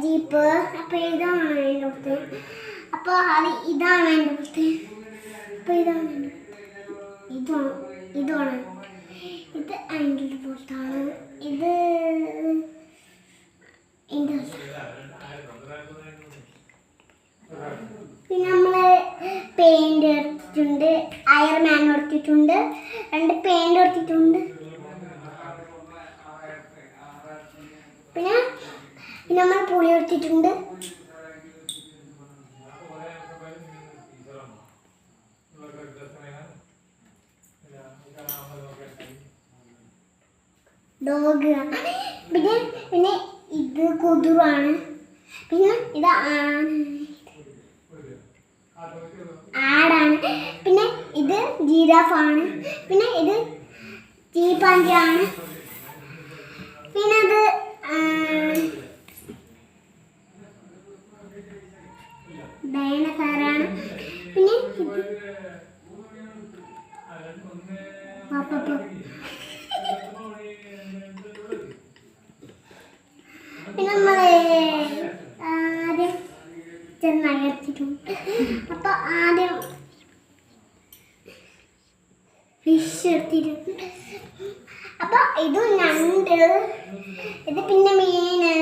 Jeep. അപ്പോൾ ഇതാണ് എൻ്റെ അടുത്ത്. അപ്പോൾ അത് ഇതാണ് എൻ്റെ അടുത്ത്. അപ്പോൾ ഇതാണ് ഇതാണ് ഇതാണ് ഇത് ആംഗിൾ പോലത്താണ്. ഇത് എൻ്റെ പിന്നെ നമ്മൾ പെയിന്റ് എടുത്തിട്ടുണ്ട്. അയർമാൻ എടുത്തിട്ടുണ്ട്. 2 പെയിന്റ് എടുത്തിട്ടുണ്ട്. പിന്നെ നമ്മൾ പുളി എടുത്തിട്ടുണ്ട്. ഡോഗ്. പിന്നെ ഇത് കുതിരാണ്. പിന്നെ ഇത് ആടാണ്. പിന്നെ ഇത് ജിറാഫാണ്. പിന്നെ ഇത് ചീപ്പാഞ്ചിയാണ്. പിന്നെ ഇത് ഡൈനോസറാണ്. പിന്നെ ഇത് പിന്നെ നമ്മൾ ആദ്യം ചെന്നയർത്തിട്ടുണ്ട്. അപ്പോൾ ആദ്യം ഫിഷ് എടുത്തിട്ടുണ്ട്. അപ്പോൾ ഇത് ഞണ്ട്. ഇത് പിന്നെ മീന്.